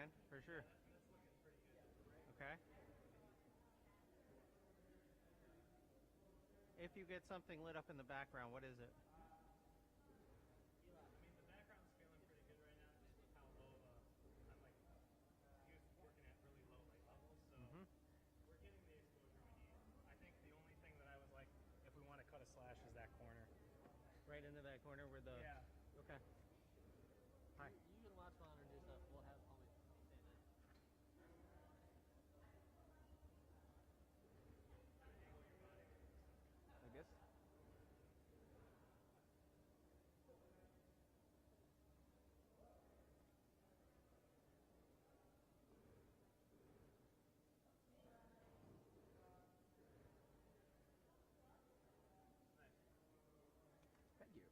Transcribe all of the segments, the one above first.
man, for sure. That's looking pretty good. Okay. If you get something lit up in the background, what is it? I mean, the background's feeling pretty good right now, just with how low I'm like used to working at really low light levels. So we're getting the exposure we need. I think the only thing that I was like, if we want to cut a slash, is that corner. Right into that corner where the. Yeah. Okay. Hi. You can watch while I do stuff. We'll have homie stand in. I guess. Nice. Thank you.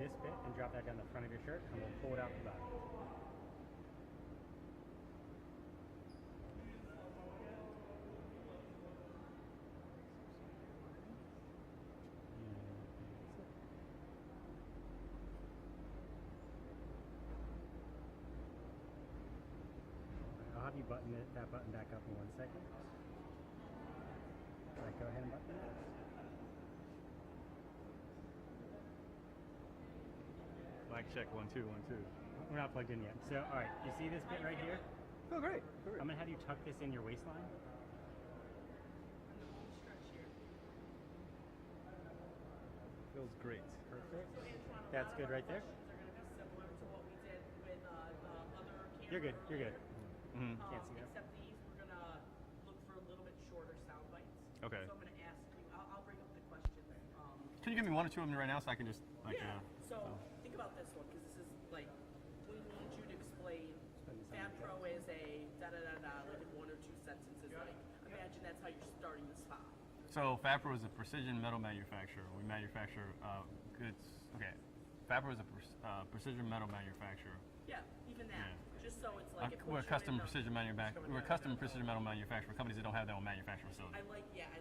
this bit and drop that down the front of your shirt, and we'll pull it out the bottom. I'll have you button that button back up in 1 second. All right, go ahead and button it. Mic check 1 2 1 2. We're not plugged in yet. So, all right, you see this bit right here? Oh, great. I'm gonna have you tuck this in your waistline. Feels great. Perfect. That's good right there. You're good. You're good. Mm-hmm. Can't see that. Except these, we're gonna look for a little bit shorter sound bites. Okay. So I'm gonna ask you. I'll bring up the question. Can you give me 1 or 2 of them right now so I can just like So think about this one because this is like we need you to explain. Fab Pro is a da da da da like in 1 or 2 sentences. Like imagine that's how you're starting the spot. So Fabro is a precision metal manufacturer. We manufacture goods. Okay. Fabro is a precision metal manufacturer. Yeah, even that. Yeah. Just so it's like it We're a puts you custom in the- precision manufacturer. We're a custom precision metal manufacturer. Companies that don't have their own manufacturing facility. I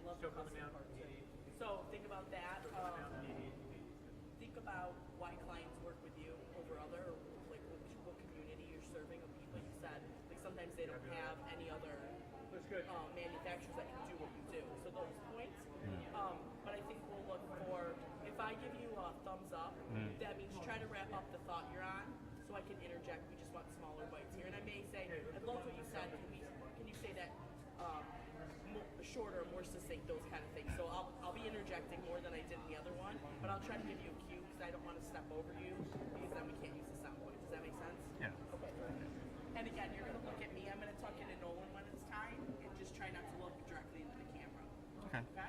love the custom part too. So think about that. Think about why clients work with you over other, like what community you're serving of people. You said like sometimes they don't have any other manufacturers that can do what you do. So those points. But I think we'll look for if I give you a thumbs up, that means try to wrap up the thought you're on. So I can interject. We just want smaller bites here, and I may say, I love what you said. Can you say that shorter, more succinct, those kind of things. So I'll be interjecting more than I did in the other one, but I'll try to give you a cue because I don't want to step over you because then we can't use the sound point. Does that make sense? Yeah. Okay. And again, you're gonna look at me. I'm gonna tuck into Nolan when it's time, and just try not to look directly into the camera. Okay. Okay.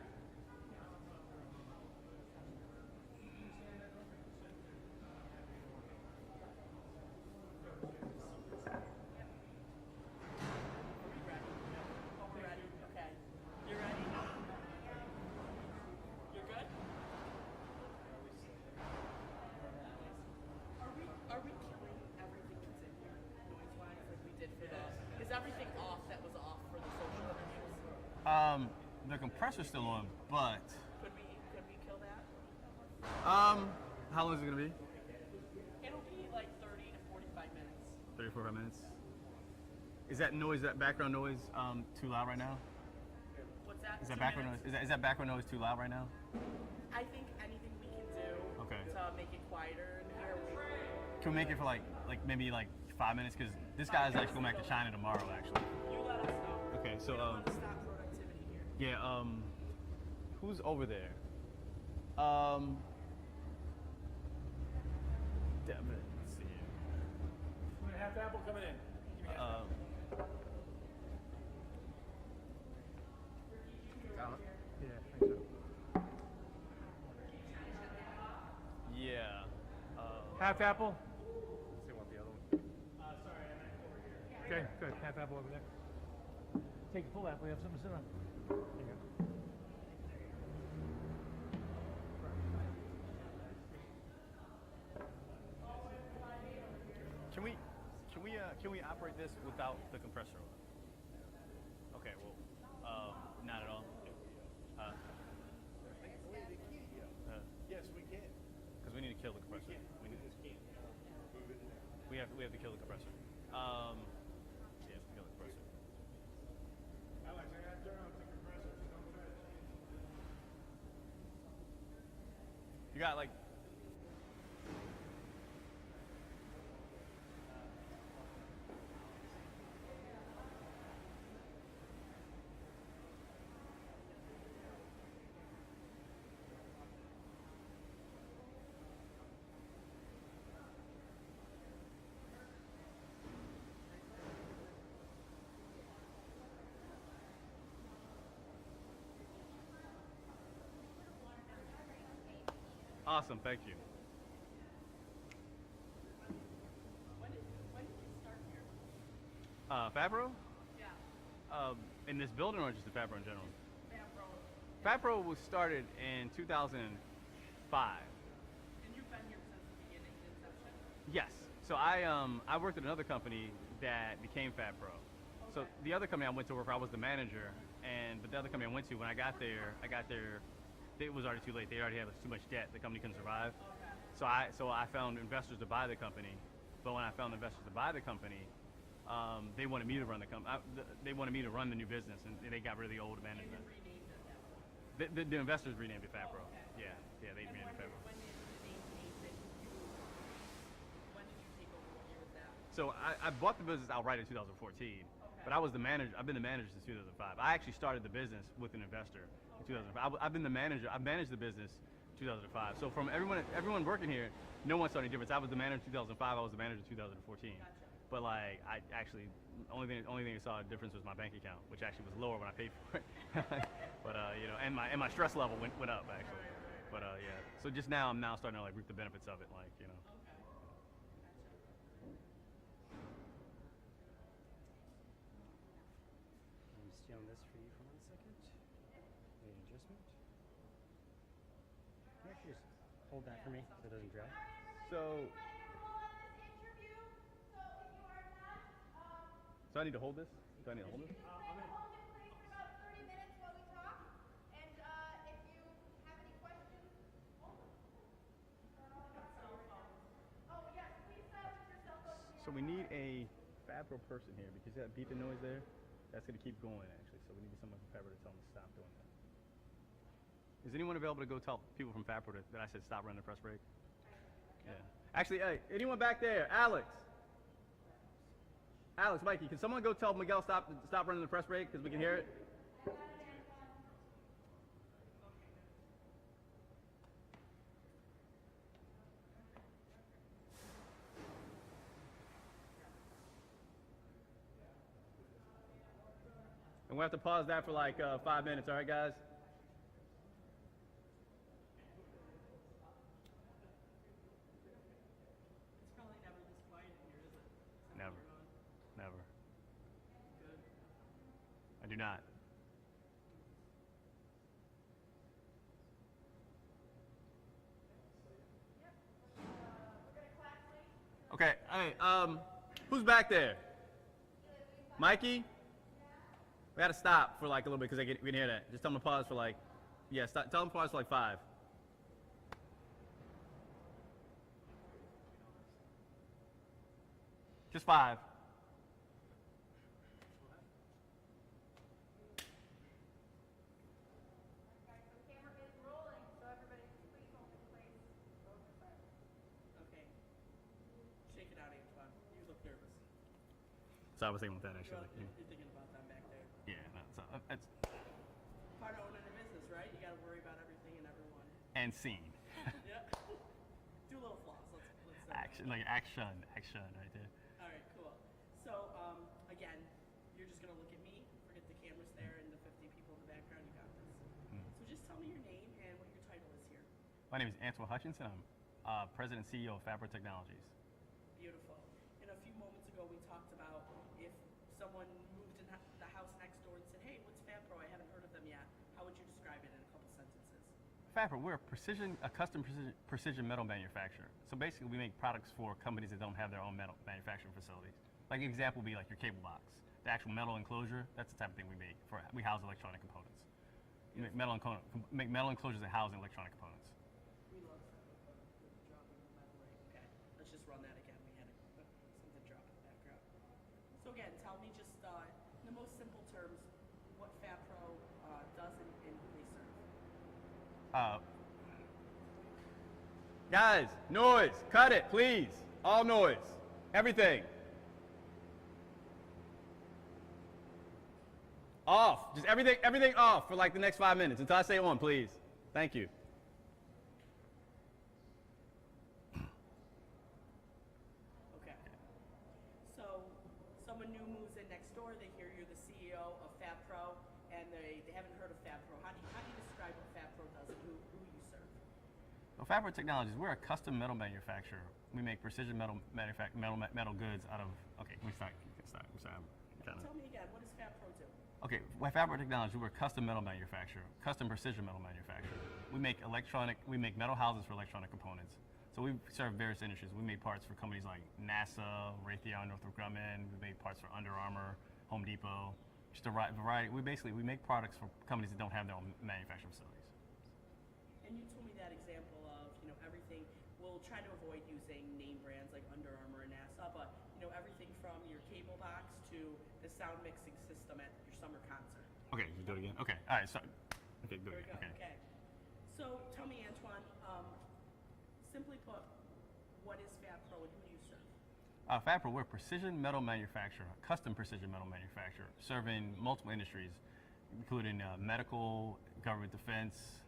Everything off that was off for the social interviews? The compressor's still on, but Could we kill that? how long is it gonna be? It'll be like 30 to 45 minutes. 30 45 minutes. Is that noise, that background noise, too loud right now? What's that? Is that 2 background minutes? noise? Is that background noise too loud right now? I think anything we can do Okay. to make it quieter in here. Can we make it for like maybe like 5 minutes? Because this guy's actually going back to China tomorrow, actually. You let us know. Okay, so We don't want to stop productivity here. yeah, who's over there? Damn it. Let's see here. Half apple coming in. Yeah, I think so. Yeah. Half apple. See what the other one. Okay, good. Half apple over there. Take a full apple. You have something to sit on. There you go. Can we operate this without the compressor on? Okay, well, not at all. Yes, we can. Because we need to kill the compressor. We have to kill the compressor. Yeah, kill the compressor. Alex, I gotta turn off the compressor. Don't try to change it. You got like. Awesome, thank you. When did you start here? Fabro? Yeah. In this building or just the Fabro in general? Fab Pro. Fabro was started in 2005. And you've been here since the Yes. So I worked at another company that became FabPro. So the other company I went to work for, I was the manager, but the other company I went to, when I got there, it was already too late. They already had too much debt. The company couldn't survive. So I found investors to buy the company. But when I found investors to buy the company, they wanted me to run the company. They wanted me to run the new business, and they got rid of the old management. The investors renamed it FabPro. Yeah, they renamed it FabPro. When did the name change? When did you take over? What year was that? So I bought the business outright in 2014, but I was the manager. I've been the manager since 2005. I actually started the business with an investor in 2005. I've been the manager. I've managed the business 2005. So from everyone working here, no one saw any difference. I was the manager in 2005. I was the manager in 2014. Gotcha. But like I actually only thing I saw a difference was my bank account, which actually was lower when I paid for it. But and my stress level went up actually. But yeah. So just now I'm starting to like reap the benefits of it, like. Okay. Gotcha. I'm stealing this for you for 1 second. Made an adjustment. Can you actually just hold that for me so it doesn't drag? So I need to hold this? Do I need to hold this? So we need a FabPro person here because that beeping noise there, that's going to keep going actually. So we need someone from FabPro to tell them to stop doing that. Is anyone available to go tell people from FabPro that I said stop running the press break? Yeah. Actually, hey, anyone back there? Alex, Mikey, can someone go tell Miguel stop running the press break because we can hear it? And we'll have to pause that for like 5 minutes, all right, guys? It's probably never this quiet in here, is it? Never. Never. Good. I do not. Okay, hey, who's back there? Mikey? We gotta stop for like a little bit because we can hear that. Just tell them to pause for like, yeah, tell them to pause for like 5. Just 5. Okay. Shake it out, Antoine. You look nervous. So I was thinking about that actually. You're thinking about them back there. Yeah, no, so it's Part of owning a business, right? You got to worry about everything and everyone. and scene. Yeah. Do a little floss. Let's Action, like action right there. All right, cool. So, again, you're just gonna look at me. Forget the cameras there and the 50 people in the background. You got this. So just tell me your name and what your title is here. My name is Antoine Hutchinson. I'm President and CEO of FabPro Technologies. Beautiful. And a few moments ago, we talked about if someone moved in the house next door and said, "Hey, what's FabPro? I haven't heard of them yet." How would you describe it in a couple sentences? FabPro, we're a custom precision metal manufacturer. So basically, we make products for companies that don't have their own metal manufacturing facilities. Like an example would be like your cable box, the actual metal enclosure. That's the type of thing we make. We house electronic components. We make metal enclosures that house electronic components. We love dropping, by the way. Okay, let's just run that again. We had something drop in the background. So again, tell me just in the most simple terms what FabPro does and who they serve. Guys, noise, cut it, please. All noise, everything. Off, just everything off for like the next 5 minutes until I say on, please. Thank you. Okay. So someone new moves in next door. They hear you're the CEO of FabPro, and they haven't heard of FabPro. How do you describe what FabPro does and who you serve? Well, FabPro Technologies, we're a custom metal manufacturer. We make precision metal goods out of. Okay, we start. Tell me again. What does FabPro do? Okay, with FabPro Technologies, we're a custom metal manufacturer, custom precision metal manufacturer. We make metal houses for electronic components. So we serve various industries. We made parts for companies like NASA, Raytheon, Northrop Grumman. We made parts for Under Armour, Home Depot. Just a variety. We make products for companies that don't have their own manufacturing facilities. And you told me that example of, everything, we'll try to avoid using name brands like Under Armour and NASA, but, everything from your cable box to the sound mixing system at your summer concert. Okay, you do it again? Okay, all right, sorry. Okay, do There it we go, again. okay. So tell me, Antoine, simply put, what is FabPro and who do you serve? FabPro, we're a precision metal manufacturer, custom precision metal manufacturer, serving multiple industries, including medical, government defense,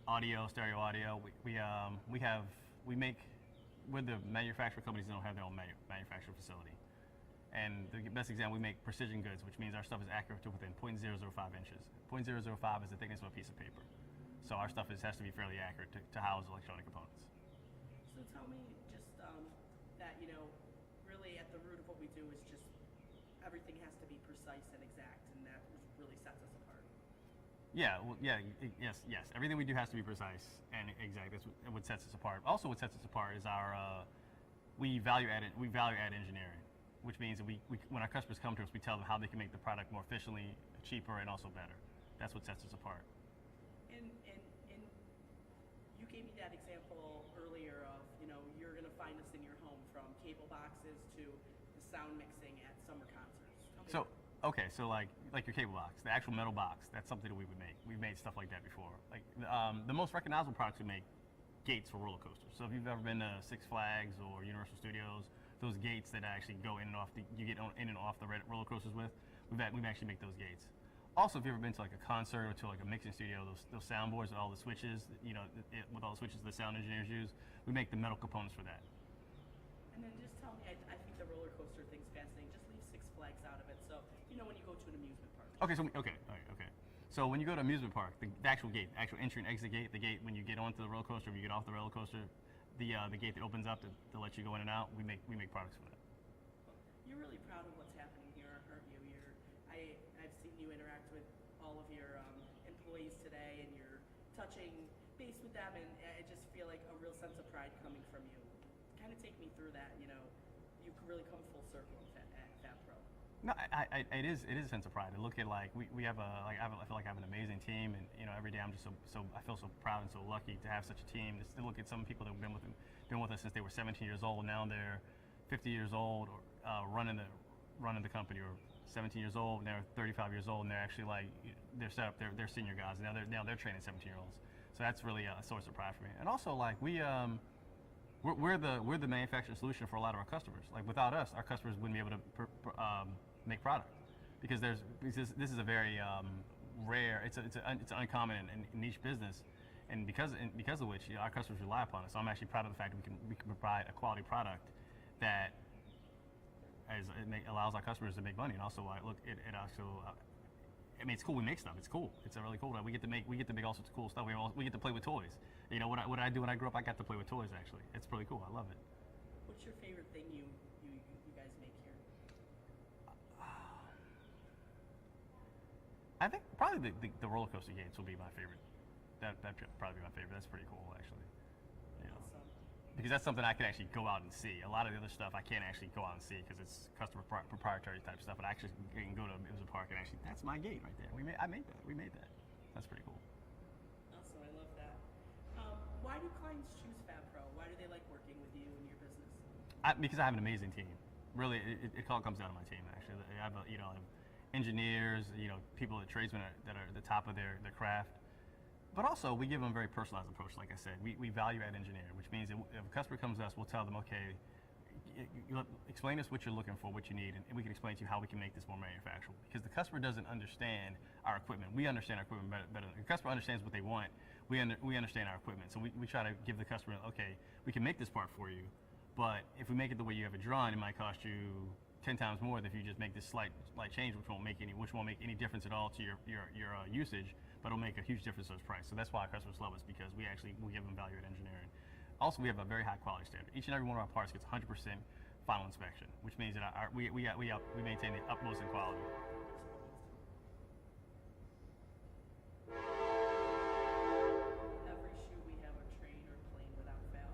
audio, stereo audio. We're the manufacturer companies that don't have their own manufacturing facility. And the best example, we make precision goods, which means our stuff is accurate to within 0.005 inches. 0.005 is the thickness of a piece of paper. So our stuff has to be fairly accurate to house electronic components. So tell me just that, really at the root of what we do is just everything has to be precise and exact, and that really sets us apart. Yeah, well, yes. Everything we do has to be precise and exact. That's what sets us apart. Also, what sets us apart is we value add engineering, which means that when our customers come to us, we tell them how they can make the product more efficiently, cheaper, and also better. That's what sets us apart. And you gave me that example earlier of, you're going to find us in your home, from cable boxes to the sound mixing at summer concerts. Tell me So like your cable box, the actual metal box, that's something that we would make. We've made stuff like that before. Like the most recognizable products we make, gates for roller coasters. So if you've ever been to Six Flags or Universal Studios, those gates that actually go in and off, you get in and off the roller coasters with, we actually make those gates. Also, if you've ever been to like a concert or to like a mixing studio, those soundboards with all the switches, with all the switches the sound engineers use, we make the metal components for that. And then just tell me, I think the roller coaster thing's fascinating. Just leave Six Flags out of it. So, when you go to an amusement park. Okay. So when you go to an amusement park, the actual gate, actual entry and exit gate, the gate when you get onto the roller coaster, when you get off the roller coaster, the gate that opens up to let you go in and out, we make products for that. You're really proud of what's happening here, aren't you? I've seen you interact with all of your employees today, and you're touching base with them, and I just feel like a real sense of pride coming from you. Kind of take me through that. You've really come full circle at FabPro. No, it is a sense of pride to look at I feel like I have an amazing team, and every day I'm just I feel so proud and so lucky to have such a team. Just to look at some people that have been with us since they were 17 years old, and now they're 50 years old, or running the company, or 17 years old and they're 35 years old, and they're actually they're set up, they're senior guys, and now they're training 17-year-olds. So that's really a source of pride for me. And also we're the manufacturing solution for a lot of our customers. Like without us, our customers wouldn't be able to make product, because this is a very rare, it's uncommon and niche business, and because of which our customers rely upon us. So I'm actually proud of the fact that we can provide a quality product that allows our customers to make money. And also it also it's cool. We make stuff. It's cool. It's really cool. We get to make all sorts of cool stuff. We get to play with toys. What I do when I grew up, I got to play with toys. Actually, it's pretty cool. I love it. What's your favorite thing you guys make here? I think probably the roller coaster games will be my favorite. That'd probably be my favorite. That's pretty cool, actually. Awesome. Because that's something I can actually go out and see. A lot of the other stuff I can't actually go out and see because it's customer proprietary type stuff. But I actually can go to an amusement park and actually, that's my gate right there. I made that. We made that. That's pretty cool. Awesome. I love that. Why do clients choose FabPro? Why do they like working with you and your business? Because I have an amazing team. Really, it all comes down to my team. Actually, I have engineers, people, tradesmen that are at the top of their craft. But also, we give them a very personalized approach. Like I said, we value add engineer, which means that if a customer comes to us, we'll tell them, okay, explain us what you're looking for, what you need, and we can explain to you how we can make this more manufacturable. Because the customer doesn't understand our equipment. We understand our equipment better. The customer understands what they want. We understand our equipment. So we try to give the customer, okay, we can make this part for you, but if we make it the way you have it drawn, it might cost you 10 times more than if you just make this slight change, which won't make any difference at all to your usage, but it'll make a huge difference to its price. So that's why our customers love us, because we give them value at engineering. Also, we have a very high quality standard. Each and every one of our parts gets 100% final inspection, which means that we maintain the utmost in quality. Every shoe we have a train or plane without fail.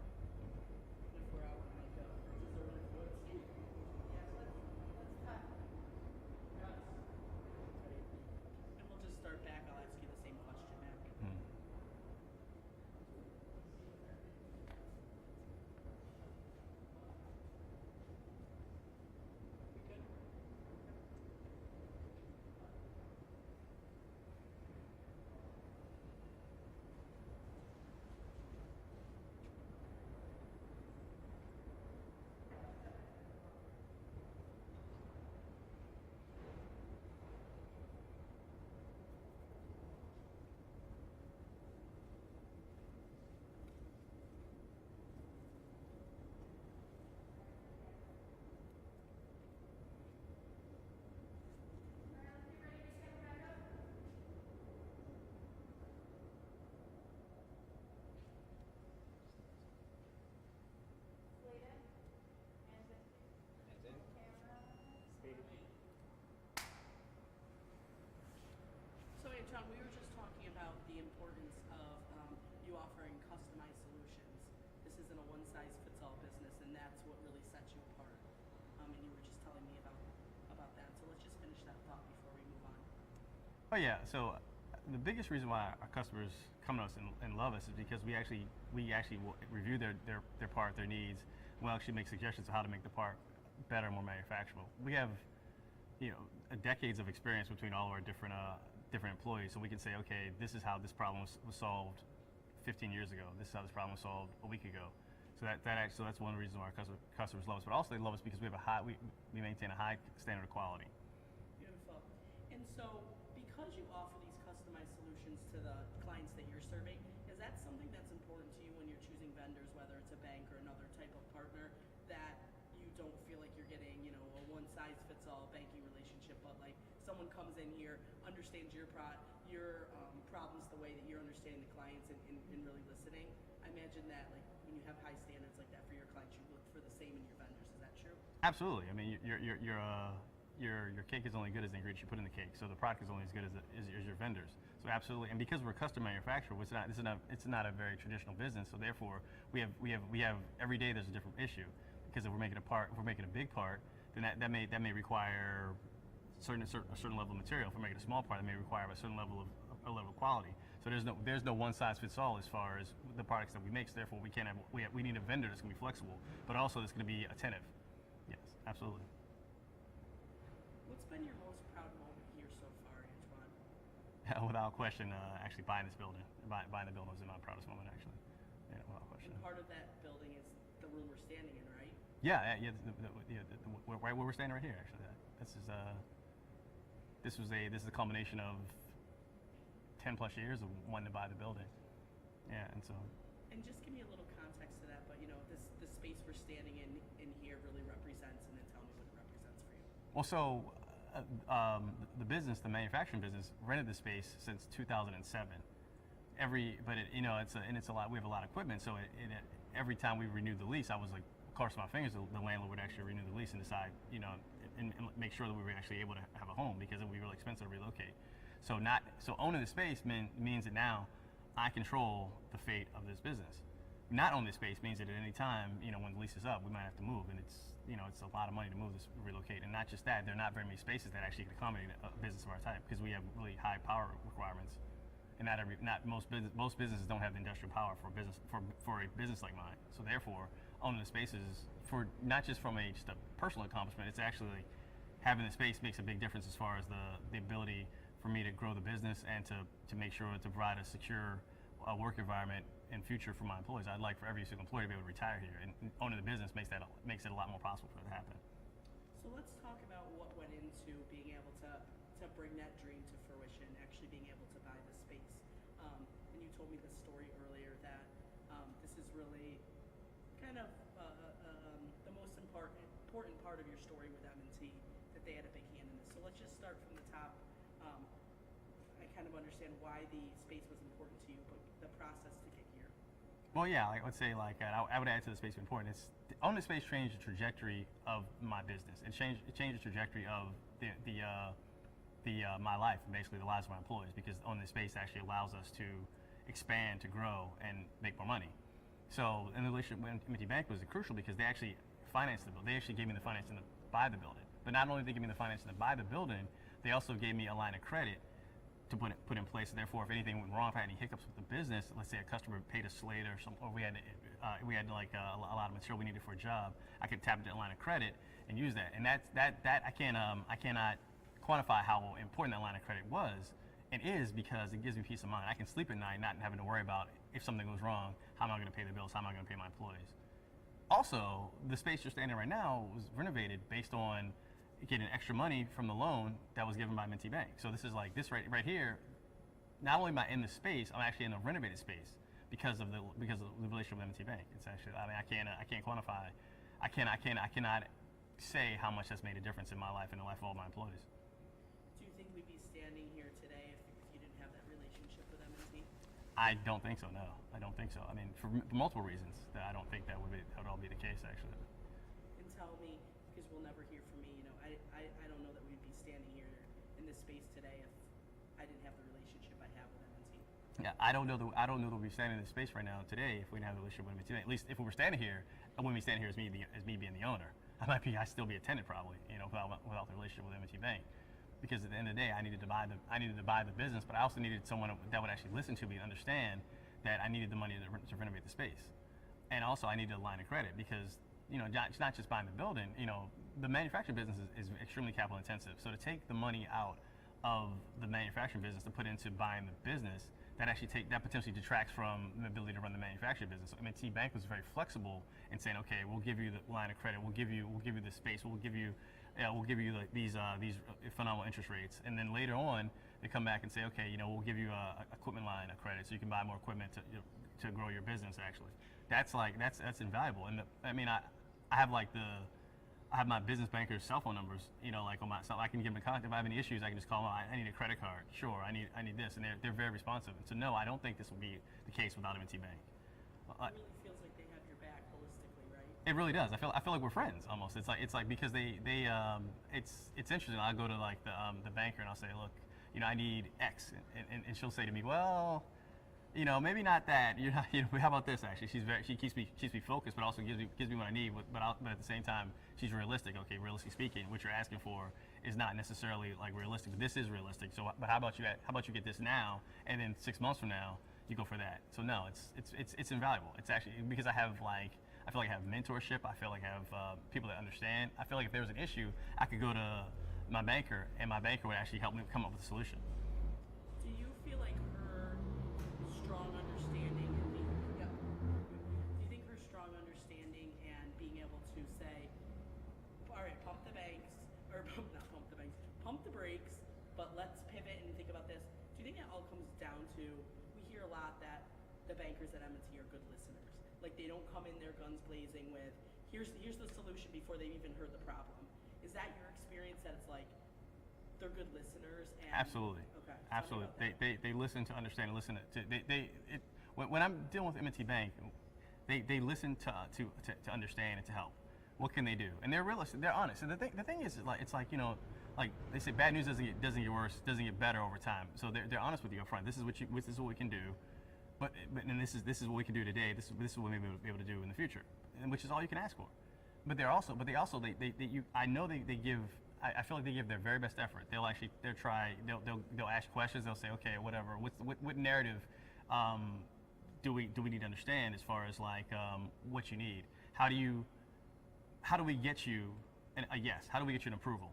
one-size-fits-all business, and that's what really sets you apart. And you were just telling me about that. So let's just finish that thought before we move on. Oh yeah. So the biggest reason why our customers come to us and love us is because we actually will review their part, their needs. We'll actually make suggestions of how to make the part better, more manufacturable. We have, decades of experience between all of our different employees, so we can say, okay, this is how this problem was solved 15 years ago. This is how this problem was solved a week ago. So that's one reason why our customers love us. But also they love us because we maintain a high standard of quality. Beautiful. And so, because you offer these customized solutions to the clients that you're serving, is that something that's important to you when you're choosing vendors, whether it's a bank or another type of partner, that you don't feel like you're getting, a one-size-fits-all banking relationship, but like someone comes in here, understands your problems the way that you're understanding the clients and really listening? I imagine that like when you have high standards like that for your clients, you look for the same in your vendors. Is that true? Absolutely. I mean, your cake is only good as the ingredients you put in the cake. So the product is only as good as your vendors. So absolutely, and because we're a custom manufacturer, it's not a very traditional business. So therefore, we have every day there's a different issue. Because if we're making a big part, then that may require a certain level of material. If we're making a small part, it may require a certain level of quality. So there's no one size fits all as far as the products that we make. So therefore, we need a vendor that's going to be flexible, but also that's going to be attentive. Yes, absolutely. What's been your most proud moment here so far, Antoine? Without question, actually buying this building. Buying the building was my proudest moment, actually. Yeah, without question. And part of that building is the room we're standing in, right? Yeah. Right where we're standing right here, actually. This is a culmination of 10 plus years of wanting to buy the building. Yeah, and so. And just give me a little context to that, but the space we're standing in here really represents, and then tell me what it represents for you. Well, so the business, the manufacturing business, rented the space since 2007. It's a lot. We have a lot of equipment, so every time we renewed the lease, I was like, cross my fingers, the landlord would actually renew the lease and decide, and make sure that we were actually able to have a home, because it would be really expensive to relocate. So owning the space means that now I control the fate of this business. Not owning the space means that at any time, when the lease is up, we might have to move, and it's a lot of money to move this, relocate. And not just that, there are not very many spaces that actually can accommodate a business of our type, because we have really high power requirements. And most businesses don't have the industrial power for a business like mine. So therefore, owning the spaces, for not just from just a personal accomplishment, it's actually having the space makes a big difference as far as the ability for me to grow the business and to make sure to provide a secure work environment in future for my employees. I'd like for every single employee to be able to retire here, and owning the business makes it a lot more possible for it to happen. So let's talk about what went into being able to bring that dream to fruition, actually being able to buy the space. And you told me this story earlier that this is really kind of the most important part of your story with M&T, that they had a big hand in this. So let's just start from the top. I kind of understand why the space was important to you, but the process to get here. Well, yeah, I would say I would add to the space important. Owning the space changed the trajectory of my business. It changed the trajectory of my life, and basically the lives of my employees, because owning the space actually allows us to expand, to grow, and make more money. So, in the relationship with M&T Bank was crucial because they actually financed the building. They actually gave me the financing to buy the building. But not only did they give me the financing to buy the building, they also gave me a line of credit to put in place. So therefore, if anything went wrong, if I had any hiccups with the business, let's say a customer paid us late or we had a lot of material we needed for a job, I could tap into that line of credit and use that. And that I cannot quantify how important that line of credit was. And is because it gives me peace of mind. I can sleep at night not having to worry about if something goes wrong, how am I going to pay the bills, how am I going to pay my employees. Also, the space you're standing in right now was renovated based on getting extra money from the loan that was given by M&T Bank. So this is like this right here. Not only am I in the space, I'm actually in a renovated space because of the relationship with M&T Bank. It's actually, I can't quantify, I cannot say how much that's made a difference in my life and the life of all my employees. Do you think we'd be standing here today if you didn't have that relationship with M&T? I don't think so. No, I don't think so. I mean, for multiple reasons, that I don't think that would all be the case, actually. And tell me, because we'll never hear from me. I don't know that we'd be standing here in this space today if I didn't have the relationship I have with M&T. Yeah, I don't know that we'd be standing in this space right now today if we didn't have the relationship with M&T Bank. At least if we were standing here, I wouldn't be standing here as me being the owner. I'd still be a tenant probably, without the relationship with M&T Bank. Because at the end of the day, I needed to buy the business, but I also needed someone that would actually listen to me and understand that I needed the money to renovate the space. And also I needed a line of credit because, it's not just buying the building, the manufacturing business is extremely capital intensive. So to take the money out of the manufacturing business to put into buying the business, that potentially detracts from the ability to run the manufacturing business. So M&T Bank was very flexible in saying, okay, we'll give you the line of credit, we'll give you the space, we'll give you these phenomenal interest rates, and then later on they come back and say, okay, we'll give you a equipment line of credit so you can buy more equipment to grow your business. Actually, that's invaluable. And I have my business banker's cell phone numbers, on my cell. I can give them a contact. If I have any issues, I can just call them. I need a credit card. Sure, I need this, and they're very responsive. And so no, I don't think this will be the case without M&T Bank. It really feels like they have your back holistically, right? It really does. I feel like we're friends almost. It's like because it's interesting. I go to like the banker and I'll say, look, I need X, and she'll say to me, well, maybe not that. How about this? Actually, she keeps me focused, but also gives me what I need. But at the same time, she's realistic. Okay, realistically speaking, what you're asking for is not necessarily like realistic, but this is realistic. So, but how about you get this now, and then 6 months from now you go for that. So no, it's invaluable. It's actually because I feel like I have mentorship. I feel like I have people that understand. I feel like if there was an issue, I could go to my banker, and my banker would actually help me come up with a solution. Do you feel like her strong understanding and being, do you think her strong understanding and being able to say, all right, pump the brakes, but let's pivot and think about this. Do you think it all comes down to, we hear a lot that the bankers at M&T are good listeners. Like they don't come in there guns blazing with, here's the solution before they've even heard the problem. Is that your experience, that it's like they're good listeners? And Absolutely. Okay. Absolutely. They listen to understand and listen to when I'm dealing with M&T Bank, they listen to understand and to help. What can they do? And they're realistic. They're honest. And the thing is, like it's like like they say, bad news doesn't get worse, doesn't get better over time. So they're honest with you up front. This is what we can do, but this is what we can do today. This is what we may be able to do in the future, and which is all you can ask for. But they give. I feel like they give their very best effort. They'll ask questions. They'll say, okay, whatever. What narrative do we need to understand as far as like what you need? How do we get you a yes? How do we get you an approval?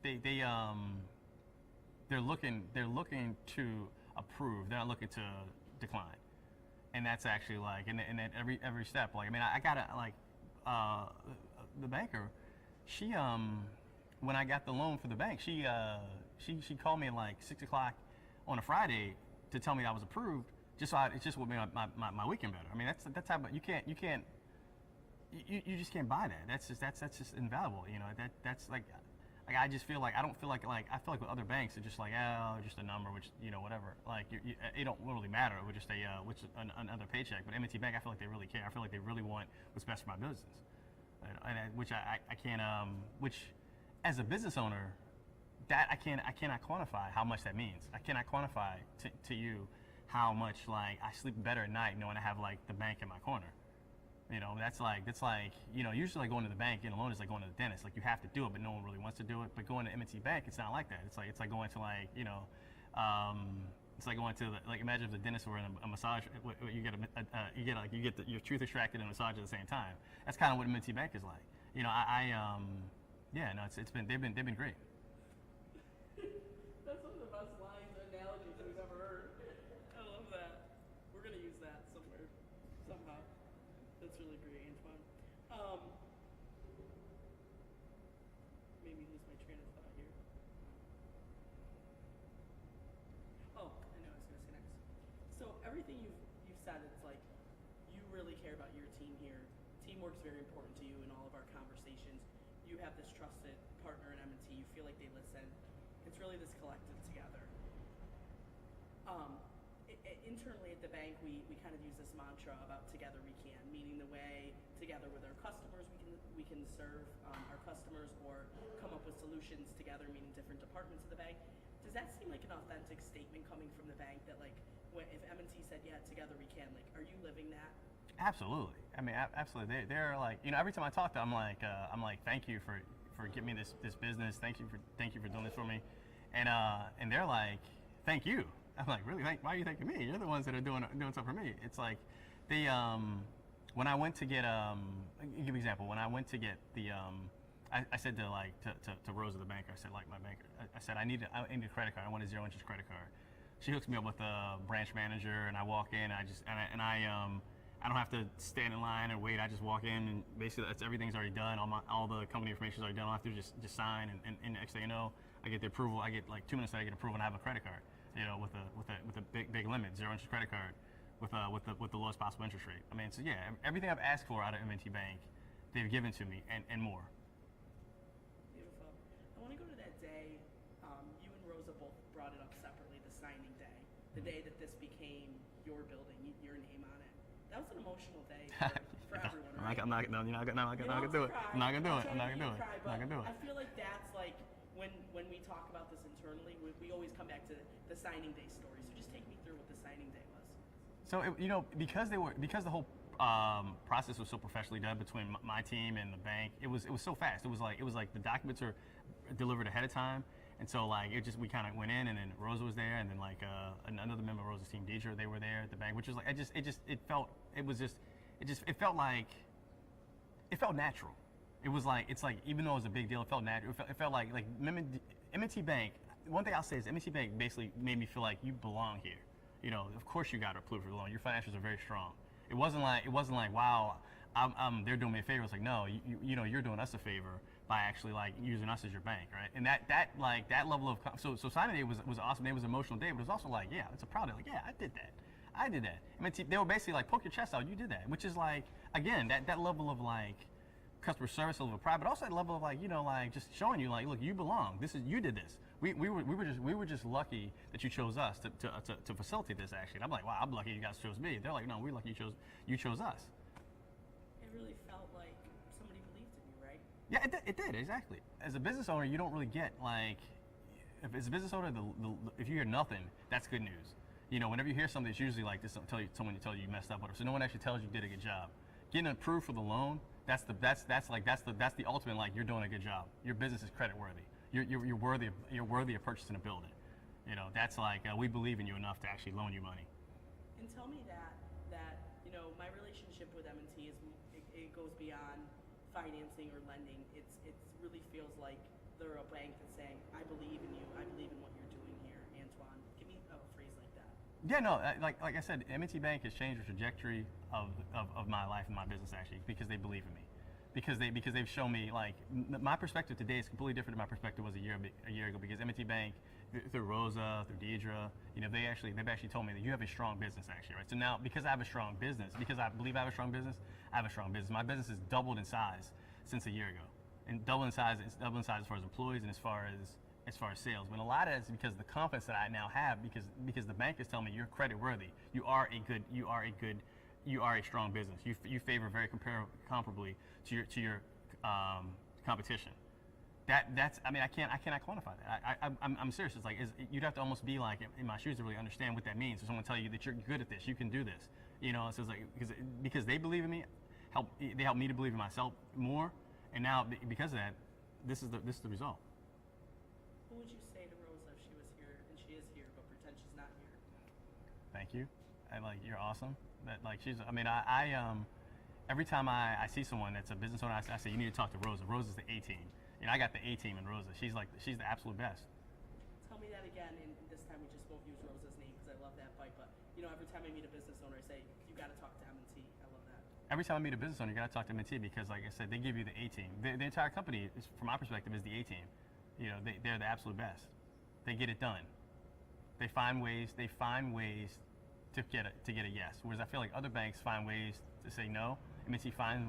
They're looking to approve. They're not looking to decline. And that's actually like and at every step. Like I got the banker. She when I got the loan for the bank, she called me at like 6 o'clock on a Friday to tell me I was approved. It just would make my weekend better. I mean that's how you just can't buy that. That's just invaluable. That's like I just feel like I feel like with other banks it's just like just a number, which whatever. Like it don't really matter. It would just another paycheck. But M&T Bank, I feel like they really care. I feel like they really want what's best for my business, which I can't which as a business owner, that I cannot quantify how much that means. I cannot quantify to you how much like I sleep better at night knowing I have like the bank in my corner. That's like usually like going to the bank getting a loan is like going to the dentist. Like you have to do it, but no one really wants to do it. But going to M&T Bank, it's not like that. It's like going to like it's like going to like imagine if the dentist were in a massage. You get your tooth extracted and massage at the same time. That's kind of what M&T Bank is like. They've been great. That's one of the best lines or analogies we've ever heard. I love that. We're gonna use that somewhere, somehow. That's really great, Antoine. Made me lose my train of thought here. Oh, I know what I was gonna say next. So everything you've said, it's like you really care about your team here. Teamwork's very important to you in all of our conversations. You have this trusted partner in M&T. You feel like they listen. It's really this collective together. Internally at the bank, we kind of use this mantra about together we can, meaning the way together with our customers we can serve our customers or come up with solutions together, meaning different departments of the bank. Does that seem like an authentic statement coming from the bank that like if M&T said, yeah, together we can, like, are you living that? Absolutely. I mean, absolutely. They're like, you know, every time I talk to them, I'm like, thank you for giving me this business. Thank you for doing this for me. And they're like, thank you. I'm like, really? Why are you thanking me? You're the ones that are doing stuff for me. It's like, when I went to get, I'll give you an example. When I went to get the, I said to Rosa, the banker, I said, like, my banker, I said, I need a credit card. I want a 0 interest credit card. She hooks me up with a branch manager, and I walk in, and I don't have to stand in line or wait. I just walk in, and basically everything's already done. All the company information is already done. All I have to do is just sign, and next thing you know, I get the approval. I get like 2 minutes later, I get approval, and I have a credit card. You know, with a big limit, 0 interest credit card, with the lowest possible interest rate. I mean, so yeah, everything I've asked for out of M&T Bank, they've given to me, and more. Beautiful. I want to go to that day. You and Rosa both brought it up separately, the signing day, the day that this became your building, your name on it. That was an emotional day for everyone, right? I'm not gonna do it. I'm not gonna do it. I'm not gonna do it. I'm not gonna do it. I feel like that's like when we talk about this internally, we always come back to the signing day story. So just take me through what the signing day was. So because the whole process was so professionally done between my team and the bank, it was so fast. It was like the documents are delivered ahead of time, and so like we kind of went in, and then Rosa was there, and then like another member of Rosa's team, Deidre, they were there at the bank, which was like it felt natural. It was like even though it was a big deal, it felt natural. It felt like M&T Bank. One thing I'll say is M&T Bank basically made me feel like you belong here. You know, of course you got approved for the loan. Your financials are very strong. It wasn't like wow, they're doing me a favor. It's like, no, you're doing us a favor by actually like using us as your bank, right? And that level of so signing day was awesome. It was an emotional day, but it was also like, yeah, it's a proud day. Like, yeah, I did that. I mean, they were basically like, poke your chest out, you did that, which is like, again, that level of like customer service, level of pride, but also that level of like, like just showing you like, look, you belong. You did this. We were just lucky that you chose us to facilitate this. Actually, and I'm like, wow, I'm lucky you guys chose me. They're like, no, we're lucky you chose us. It really felt like somebody believed in you, right? Yeah, it did exactly. As a business owner, you don't really get like, if as a business owner, if you hear nothing, that's good news. You know, whenever you hear something, it's usually like this. Someone tell you messed up, whatever. So no one actually tells you did a good job. Getting approved for the loan, that's the ultimate, like, you're doing a good job. Your business is credit worthy. You're worthy of purchasing a building. You know, that's like we believe in you enough to actually loan you money. And tell me that my relationship with M&T it goes beyond financing or lending. It really feels like they're a bank that's saying, I believe in you. I believe in what you're doing here, Antoine. Give me a phrase like that. Yeah, no, like I said, M&T Bank has changed the trajectory of my life and my business, actually, because they believe in me. Because they've shown me, like, my perspective today is completely different than my perspective was a year ago. Because M&T Bank, through Rosa, through Deidre, they've actually told me that you have a strong business, actually, right? So now, because I have a strong business, because I believe I have a strong business, I have a strong business. My business has doubled in size since a year ago, and doubled in size as far as employees and as far as sales. But a lot of it is because of the confidence that I now have, because the bank is telling me you're credit worthy. You are a strong business. You favor very comparably to your competition. That's I mean, I cannot quantify that. I'm serious. It's like you'd have to almost be like in my shoes to really understand what that means. So someone tell you that you're good at this, you can do this. So it's like because they believe in me, they help me to believe in myself more. And now because of that, this is the result. What would you say to Rosa if she was here, and she is here, but pretend she's not here? Thank you. You're awesome. That I every time I see someone that's a business owner, I say you need to talk to Rosa. Rosa's the A team. I got the A team in Rosa. She's the absolute best. Tell me that again, and this time we just both use Rosa's name because I love that bite. But every time I meet a business owner, I say you got to talk to M&T. I love that. Every time I meet a business owner, you got to talk to M&T because, like I said, they give you the A team. The entire company, from my perspective, is the A team. They're the absolute best. They get it done. They find ways to get a yes. Whereas I feel like other banks find ways to say no. M&T finds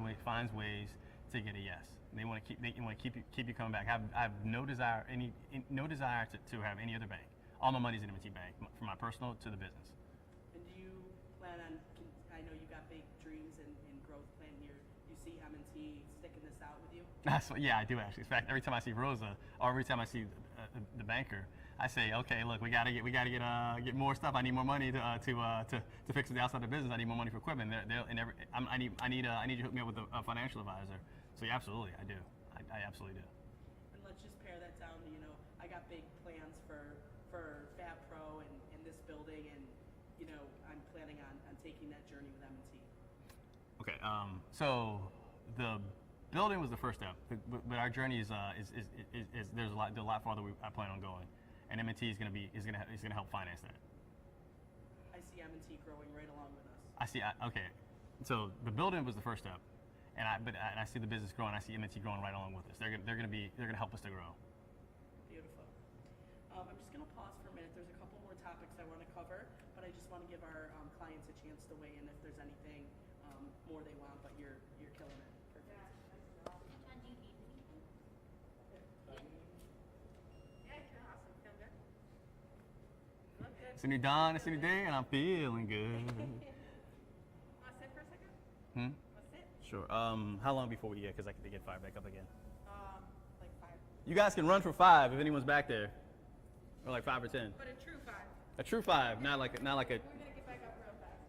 ways to get a yes. They want to keep you coming back. I have no desire to have any other bank. All my money's in M&T Bank, from my personal to the business. And do you plan on? I know you got big dreams and growth plan here. You see M&T sticking this out with you? Yeah, I do actually. In fact, every time I see Rosa, or every time I see the banker, I say, okay, look, we gotta get more stuff. I need more money to fix the outside of the business. I need more money for equipment. I need you to hook me up with a financial advisor. So yeah, absolutely, I do. I absolutely do. And let's just pare that down. You know, I got big plans for Fab Pro and this building, and you know, I'm planning on taking that journey with M&T. Okay, so the building was the first step, but our journey is there's a lot farther I plan on going, and M&T is gonna help finance that. I see M&T growing right along with us. Okay, so the building was the first step, and I see the business growing. I see M&T growing right along with us. They're gonna help us to grow. Beautiful. I'm just gonna pause for a minute. There's a couple more topics I want to cover, but I just want to give our clients a chance to weigh in if there's anything more they want. But you're killing it. Perfect. John, do you need anything? Yeah, you're awesome. Feel good? Look good. It's a new dawn, it's a new day, and I'm feeling good. Want to sit for a second? Hmm? Want to sit? Sure. How long before we get? Because I can get fired back up again. Like 5. You guys can run for 5 if anyone's back there, or like 5 or 10. But a true 5. A true 5, not like a. We're going to get back up real fast.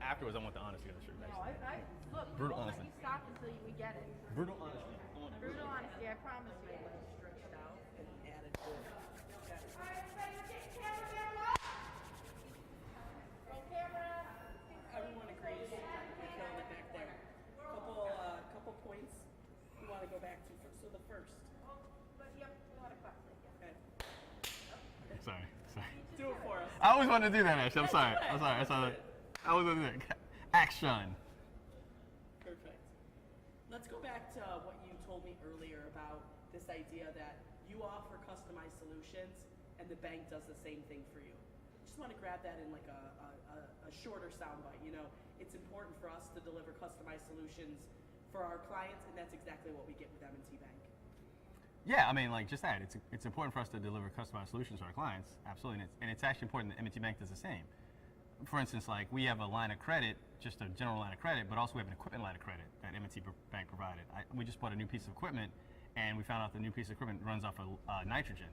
Afterwards, I want the honesty of the truth. Look, Brutal we won't honesty. let you stop until we get it. Brutal honesty. Brutal honesty, I promise you. Stretched out and added to it. Everyone agrees. You're killing it back there. Couple points we want to go back to. So the first. But yep, a lot of claps. Okay. Sorry. Do it for us. I always wanted to do that, actually. I'm sorry. I was going to do that. Action. Perfect. Let's go back to what you told me earlier about this idea that you offer customized solutions and the bank does the same thing for you. Just want to grab that in like a shorter soundbite. You know, it's important for us to deliver customized solutions for our clients, and that's exactly what we get with M&T Bank. Yeah, I mean, like just that. It's important for us to deliver customized solutions to our clients, absolutely, and it's actually important that M&T Bank does the same. For instance, like we have a line of credit, just a general line of credit, but also we have an equipment line of credit that M&T Bank provided. We just bought a new piece of equipment, and we found out the new piece of equipment runs off of nitrogen.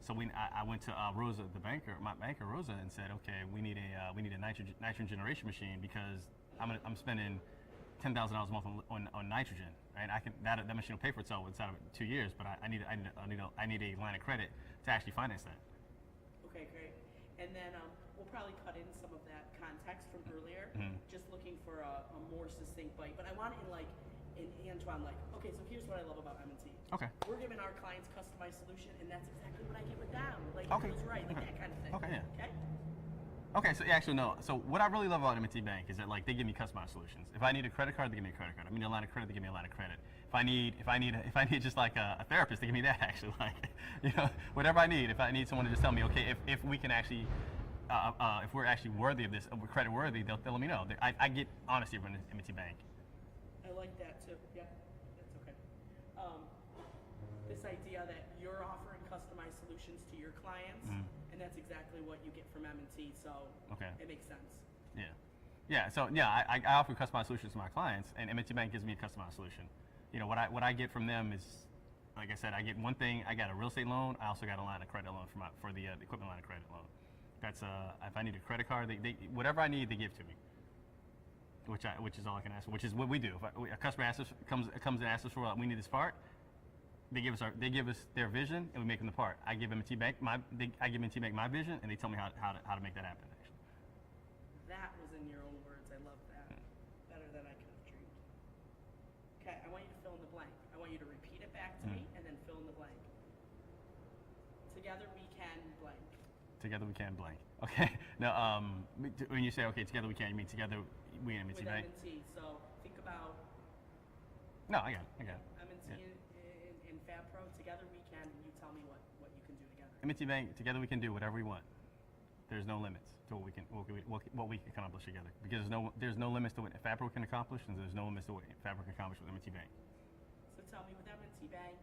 So I went to Rosa, my banker Rosa, and said, okay, we need a nitrogen generation machine because I'm spending $10,000 a month on nitrogen. Right? That machine will pay for itself inside of 2 years, but I need a line of credit to actually finance that. Okay, great. And then we'll probably cut in some of that context from earlier, just looking for a more succinct bite. But I want it in Antoine, okay, so here's what I love about M&T. Okay. We're giving our clients customized solution, and that's exactly what I get with them. Okay. It was right, like that kind of thing. Okay, yeah. Okay? Okay, so actually no. So what I really love about M&T Bank is that like they give me customized solutions. If I need a credit card, they give me a credit card. I need a line of credit, they give me a line of credit. If I need just like a therapist, they give me that actually. Like, you know, whatever I need. If I need someone to just tell me, okay, if we can actually, if we're actually worthy of this, we're credit worthy, they'll let me know. I get honesty from M&T Bank. I like that too. Yeah, that's okay. This idea that you're offering customized solutions to your clients, and that's exactly what you get from M&T. So it makes sense. Yeah. Yeah. So yeah, I offer customized solutions to my clients, and M&T Bank gives me a customized solution. You know, what I get from them is, like I said, I get one thing. I got a real estate loan. I also got a line of credit loan for the equipment line of credit loan. That's if I need a credit card, they whatever I need, they give to me. Which is all I can ask for. Which is what we do. If a customer comes and asks us for, we need this part. They give us their vision, and we make them the part. I give M&T Bank my vision, and they tell me how to make that happen. Actually. That was in your own words. I love that. Okay, I want you to fill in the blank. I want you to repeat it back to me and then fill in the blank. Together we can blank. Together we can blank. Okay. Now, when you say okay, together we can, you mean together we and M&T With Bank? M&T. So think about No, I got it. I got it. M&T and FabPro. Together we can, and you tell me what you can do together. M&T Bank, together we can do whatever we want. There's no limits to what we can accomplish together, because there's no limits to what FabPro can accomplish, and there's no limits to what FabPro can accomplish with M&T Bank. So tell me, with M&T Bank,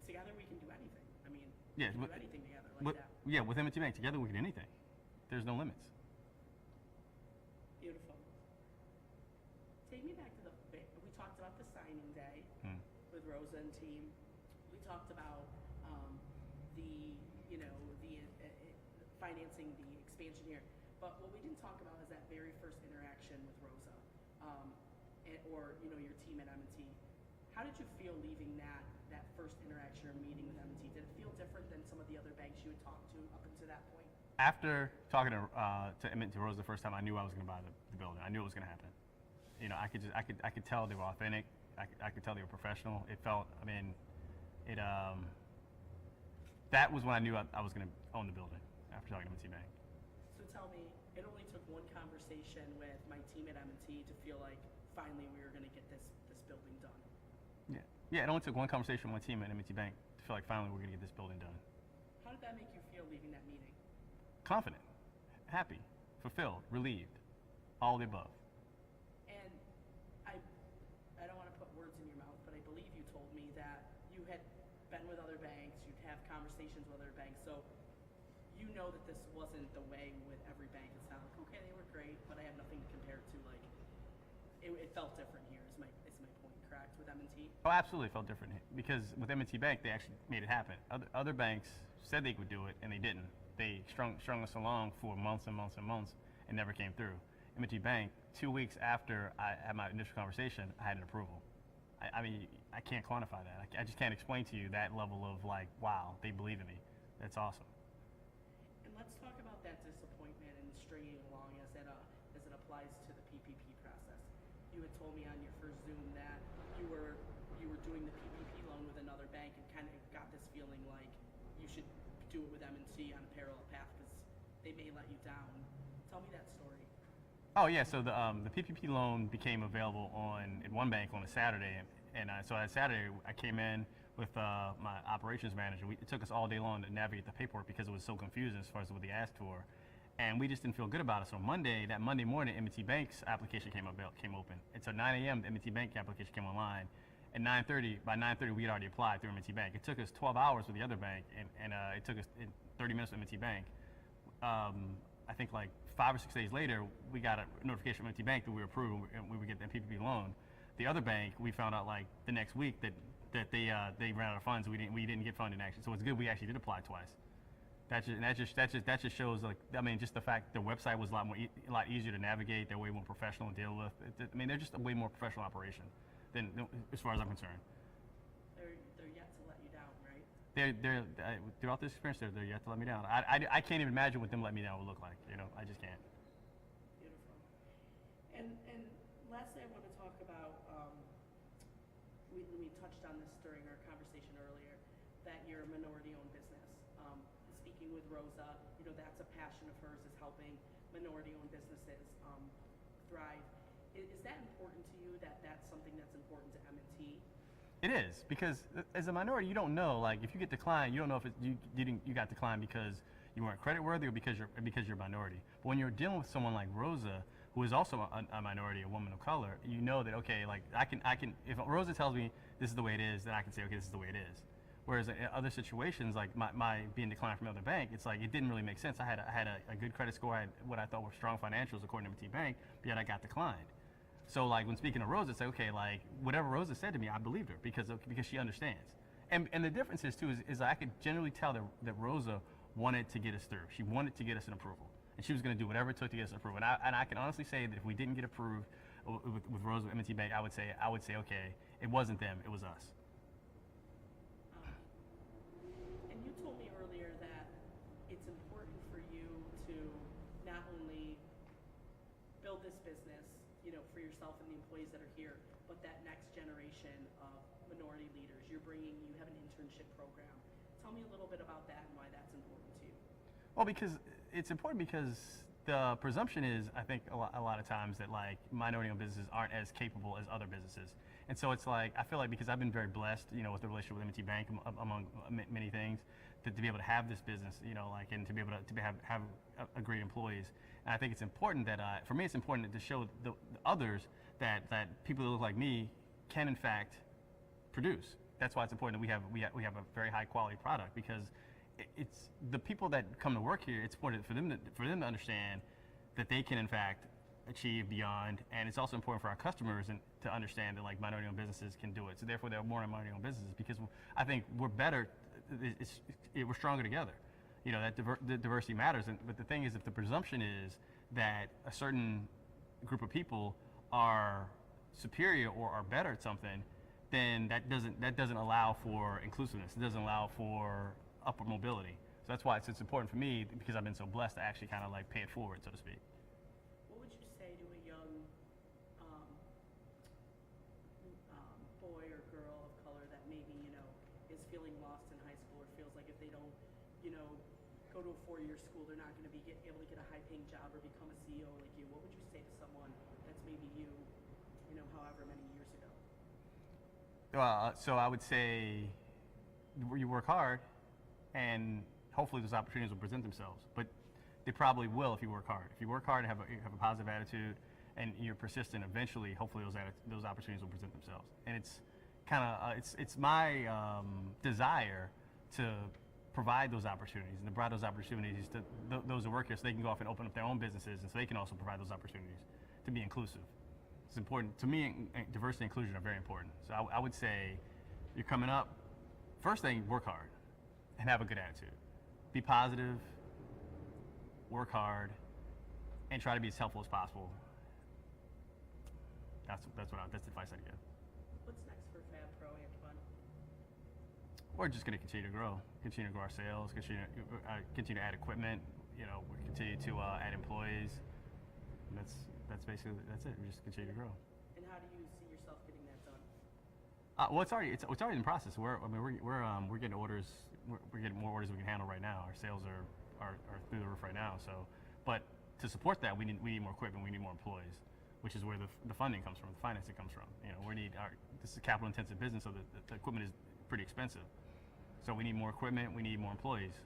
together we can do anything. I mean, Yeah, we can do anything together like that. Yeah, with M&T Bank, together we can do anything. There's no limits. Beautiful. Take me back to we talked about the signing day with Rosa and team. We talked about financing the expansion here. But what we didn't talk about is that very first interaction with Rosa, or your team at M&T. How did you feel leaving that first interaction or meeting with M&T? Did it feel different than some of the other banks you had talked to up until that point? After talking to Rosa the first time, I knew I was going to buy the building. I knew it was going to happen. I could tell they were authentic. I could tell they were professional. It felt, that was when I knew I was going to own the building, after talking to M&T Bank. So tell me, it only took one conversation with my team at M&T to feel like finally we were going to get this building done. Yeah, it only took one conversation with my team at M&T Bank to feel like finally we're going to get this building done. How did that make you feel leaving that meeting? Confident, happy, fulfilled, relieved, all of the above. And I don't want to put words in your mouth, but I believe you told me that you had been with other banks, you'd have conversations with other banks, so you know that this wasn't the way with every bank. It's not like, okay, they were great, but I have nothing to compare it to. Like, it felt different here. Is my point correct with M&T? Oh, absolutely felt different, because with M&T Bank they actually made it happen. Other banks said they would do it and they didn't. They strung us along for months and months and months and never came through. M&T Bank, 2 weeks after I had my initial conversation, I had an approval. I can't quantify that. I just can't explain to you that level of like, wow, they believe in me. That's awesome. And let's talk about that disappointment and stringing along as it applies to the PPP process. You had told me on your first Zoom that you were doing the PPP loan with another bank and kind of got this feeling like you should do it with M&T on a parallel path because they may let you down. Tell me that story. Oh yeah, so the PPP loan became available at one bank on a Saturday, and so that Saturday I came in with my operations manager. It took us all day long to navigate the paperwork because it was so confusing as far as what they asked for, and we just didn't feel good about it. So that Monday morning, M&T Bank's application came open, and so 9 a.m. the M&T Bank application came online. At 9:30, by 9:30 we had already applied through M&T Bank. It took us 12 hours with the other bank, and it took us 30 minutes with M&T Bank. I think like 5 or 6 days later, we got a notification from M&T Bank that we were approved and we would get the PPP loan. The other bank, we found out like the next week that they ran out of funds. We didn't get funding action. So it's good we actually did apply twice. That just shows like, just the fact their website was a lot easier to navigate. They're way more professional to deal with. They're just a way more professional operation than as far as I'm concerned. They're yet to let you down, right? Throughout this experience, they're yet to let me down. I can't even imagine what them letting me down would look like. I just can't. Beautiful. And lastly, I want to talk about, we touched on this during our conversation earlier, that you're a minority-owned business. Speaking with Rosa, that's a passion of hers, is helping minority-owned businesses thrive. Is that important to you, that that's something that's important to M&T? It is, because as a minority, you don't know. Like, if you get declined, you don't know if you got declined because you weren't creditworthy or because you're a minority. But when you're dealing with someone like Rosa, who is also a minority, a woman of color, you know that, okay, like I can. If Rosa tells me this is the way it is, then I can say, okay, this is the way it is. Whereas in other situations, like my being declined from another bank, it's like it didn't really make sense. I had a good credit score, I had what I thought were strong financials according to M&T Bank, but yet I got declined. So like when speaking to Rosa, it's like, okay, like whatever Rosa said to me, I believed her because she understands. And the difference is too is I could generally tell that Rosa wanted to get us through. She wanted to get us an approval, and she was going to do whatever it took to get us an approval. And I can honestly say that if we didn't get approved with Rosa with M&T Bank, I would say okay, it wasn't them, it was us. And you told me earlier that it's important for you to not only build this business, for yourself and the employees that are here, but that next generation of minority leaders, you have an internship program. Tell me a little bit about that and why that's important to you. Well, because it's important because the presumption is, I think a lot of times that like minority-owned businesses aren't as capable as other businesses. And so it's like, I feel like because I've been very blessed, with the relationship with M&T Bank among many things, to be able to have this business, like, and to be able to have a great employees. And I think it's important that, for me, it's important to show the others that people that look like me can in fact produce. That's why it's important that we have a very high quality product, because it's the people that come to work here. It's important for them to understand that they can in fact achieve beyond, and it's also important for our customers and to understand that like minority-owned businesses can do it. So therefore, there are more minority-owned businesses, because I think we're better. We're stronger together. That the diversity matters. But the thing is, if the presumption is that a certain group of people are superior or are better at something, then that doesn't allow for inclusiveness. It doesn't allow for upward mobility. So that's why it's important for me, because I've been so blessed, to actually kind of like pay it forward, so to speak. What would you say to a young boy or girl of color that maybe is feeling lost in high school, or feels like if they don't go to a 4-year school, they're not going to be able to get a high-paying job or become a CEO like you? What would you say to someone that's maybe you, however many years ago? So I would say you work hard, and hopefully those opportunities will present themselves. But they probably will if you work hard. If you work hard and have a positive attitude, and you're persistent, eventually, hopefully those opportunities will present themselves. And it's kind of it's my desire to provide those opportunities and to provide those opportunities to those who work here, so they can go off and open up their own businesses, and so they can also provide those opportunities to be inclusive. It's important to me. Diversity and inclusion are very important. So I would say, you're coming up, first thing, work hard and have a good attitude. Be positive, work hard, and try to be as helpful as possible. That's the advice I'd give. What's next for Fab Pro, Antoine? We're just going to continue to grow our sales, continue to add equipment. We continue to add employees. And that's basically it. We just continue to grow. And how do you see yourself getting that done? Well, it's already in the process. We're getting orders. We're getting more orders than we can handle right now. Our sales are through the roof right now. So, but to support that, we need more equipment. We need more employees, which is where the funding comes from, the financing comes from. This is a capital intensive business, so the equipment is pretty expensive. So we need more equipment. We need more employees.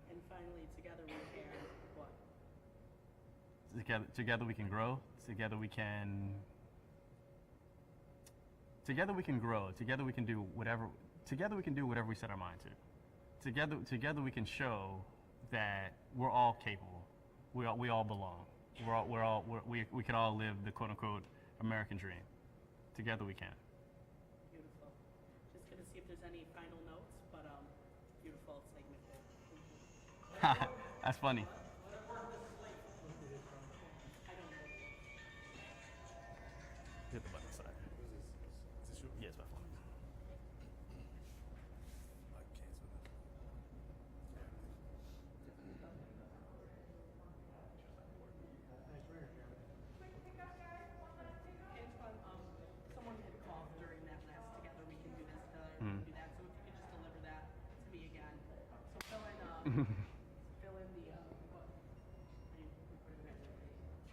And finally, together we can what? Together we can grow. Together we can grow. Together we can do whatever. Together we can do whatever we set our mind to. Together we can show that we're all capable. We all belong. We can all live the quote unquote American dream. Together we can. Beautiful. Just gonna see if there's any final notes, but beautiful segment there. Thank you. That's funny. I don't know. Hit the button side. Yes, my phone. Antoine, someone had called during that last together we can do this, we can do that. So if you could just deliver that to me again. So fill in the what?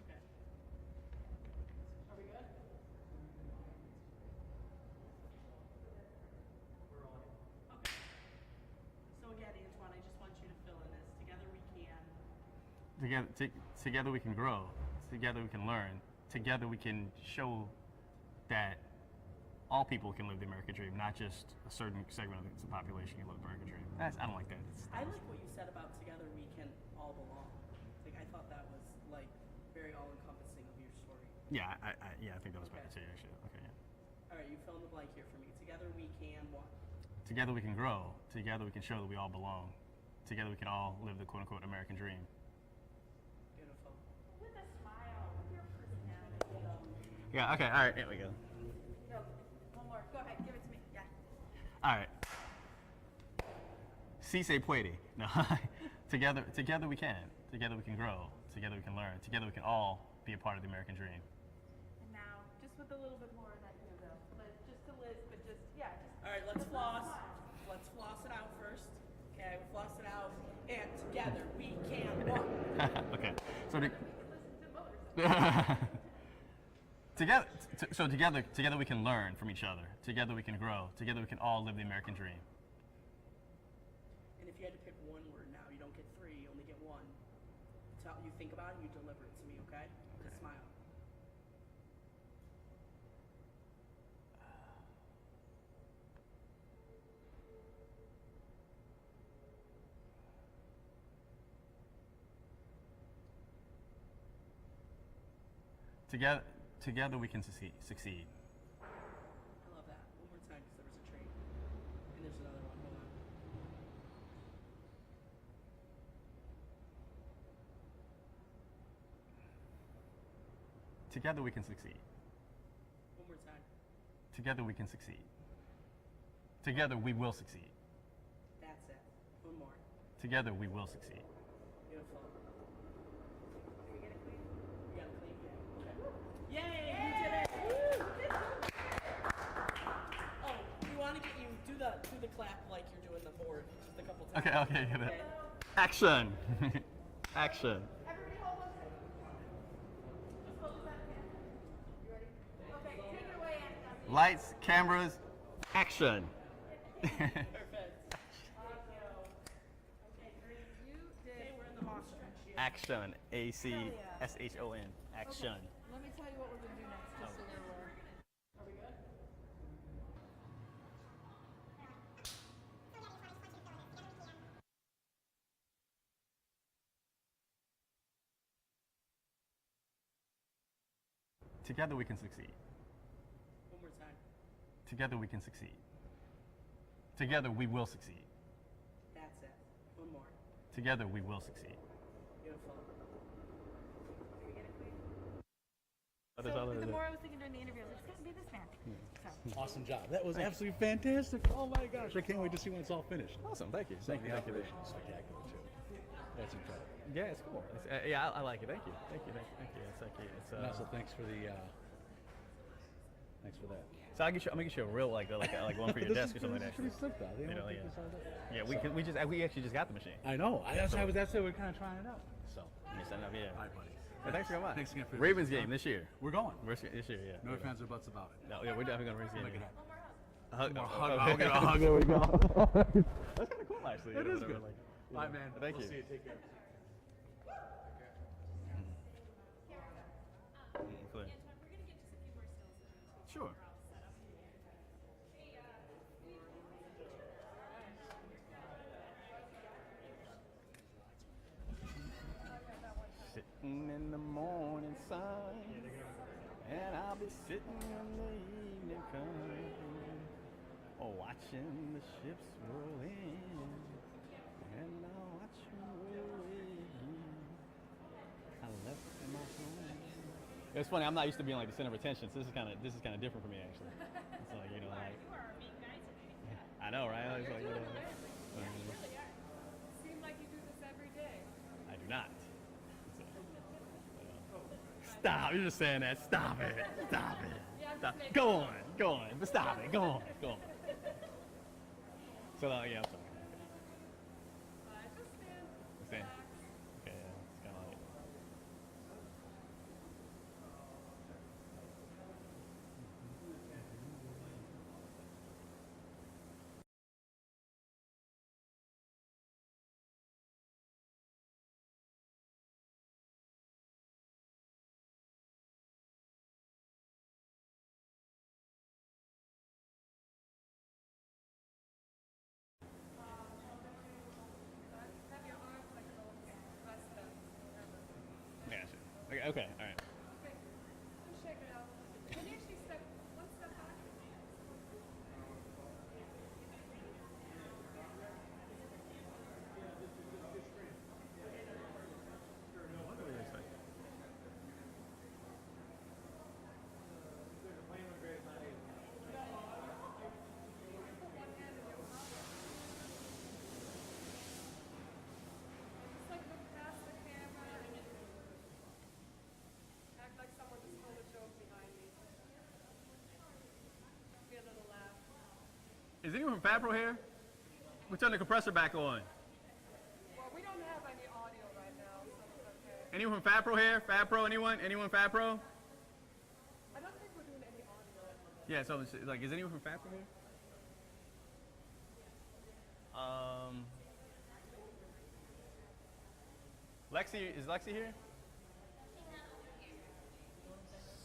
Okay. Are we good? We're on. Okay. So again, Antoine, I just want you to fill in this. Together we can. Together we can grow. Together we can learn. Together we can show that all people can live the American dream, not just a certain segment of the population can live the American dream. I don't like that. I like what you said about together we can all belong. I thought that was very all-encompassing of your story. Yeah, I think that was better too, actually. Okay, yeah. All right, you fill in the blank here for me. Together we can what? Together we can grow. Together we can show that we all belong. Together we can all live the quote unquote American dream. Beautiful. With a smile, with your personality. Yeah. Okay. All right. There we go. No, one more. Go ahead, give it to me. Yeah. All right. Si se puede. No. Together we can. Together we can grow. Together we can learn. Together we can all be a part of the American dream. And now, just with a little bit more of that here, though. But just a list, but just, yeah, just. All right, let's floss. Let's floss it out first. Okay, we floss it out, and together we can walk. Okay. So together we can learn from each other. Together we can grow. Together we can all live the American dream. And if you had to pick one word now, you don't get three, you only get one. You think about it, you deliver it to me, okay? Just smile. Together we can succeed. I love that. One more time, because there was a train. And there's another one. Hold on. Together we can succeed. One more time. Together we can succeed. Together we will succeed. That's it. One more. Together we will succeed. Beautiful. Did we get it clean? You got it clean? Yeah. Okay. Yay! You did it! Oh, we want to get you do the clap like you're doing the board just a couple times. Okay. Action. Action. Everybody hold on. Just hold this out again. You ready? Okay, take it away, Anthony. Lights, cameras, action. Perfect. You Say did. we're in the home stretch here. Action. ACSHON. Action. Let me tell you what we're going to do next, just so they're aware. Are we good? Together we can succeed. One more time. Together we can succeed. Together we will succeed. That's it. One more. Together we will succeed. Beautiful. Did we get it clean? There's So other- the more I was thinking during the interview, I was like, it's got to be this man. So. Awesome job. That was absolutely fantastic. Oh my gosh, I can't wait to see when it's all finished. Awesome. Thank you. Some Thank of you. the Thank you. operation is spectacular too. That's incredible. Yeah, it's cool. I like it. Thank you. Thank you. It's like it's. And also thanks for the thanks for that. So I'll get you a real like one for your This desk is or something pretty- like this is that. pretty slick though. They You don't know, take yeah. this all day. Yeah, we actually just got the machine. I know. That's why we're kind of trying it out. So. You set it up, yeah. All right, buddy. Thanks for coming by. Thanks again for Ravens game this year. We're going. This year, yeah. No ifs, ands, or buts about it. No, yeah, we're definitely gonna Ravens game. Make it happen. Hug. I'll get a hug. There we go. That's kind of cool, actually. It you know, is whatever, good. like, Bye, man. Thank We'll you. see you. Take care. Clear. Sure. Sitting in the morning sun, and I'll be sitting when the evening comes, watching the ships roll in, and I'll watch them roll away. I left my home. It's funny. I'm not used to being like the center of attention, so this is kind of different for me actually. It's like like. You are a mean guy today. I know, right? It's like, You really are. Seem like you do this every day. I do not. Stop! You're just saying that. Stop it! Stop it! Stop. Go on! But stop it! Go on! So yeah, I'm sorry. Just stand. Stand. Okay, yeah, it's kind of like. Have your arms like a little press them. Yeah, sure. Okay, all right. Okay. Just shake it out. Can you actually step one step back? Just like look past the camera. Is anyone from Fabro here? We turn the compressor back on. Well, we don't have any audio right now, so it's okay. Anyone from Fabro here? Fabro, anyone? Anyone Fabro? I don't think we're doing any audio. Yeah, so it's like, is anyone from Fabro here? Lexi, is Lexi here?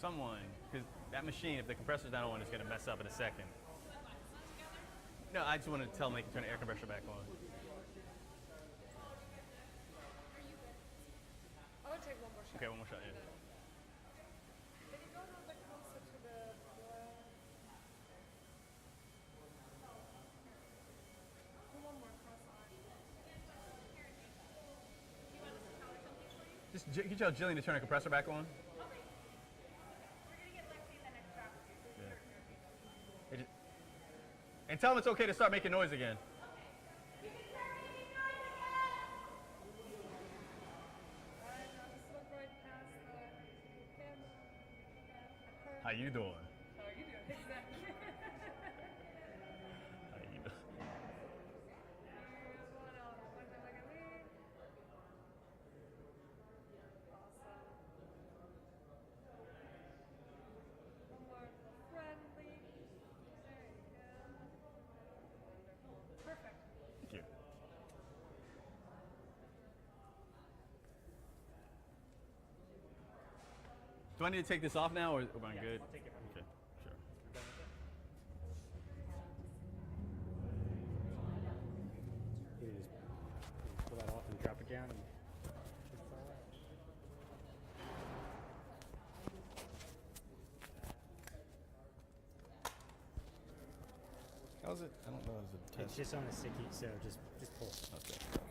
Someone, because that machine, if the compressor's not on, it's going to mess up in a second. No, I just want to tell them they can turn the air compressor back on. I would take one more shot. Okay, one more shot, yeah. Can you go a little bit closer to the do one more cross arm. Just, can you tell Jillian to turn the compressor back on? Yeah. And tell them it's okay to start making noise again. How you doing? How are you doing? Exactly. How you doing? Here's one else. Look at me. Awesome. One more friendly. There you go. Wonderful. Perfect. Thank you. Do I need to take this off now, or am I good? I'll take it from you. Okay, sure. You can just pull that off and drop it down. And just fall out. How's it? I don't know. Is it It's just on the sticky, so just pull. Okay.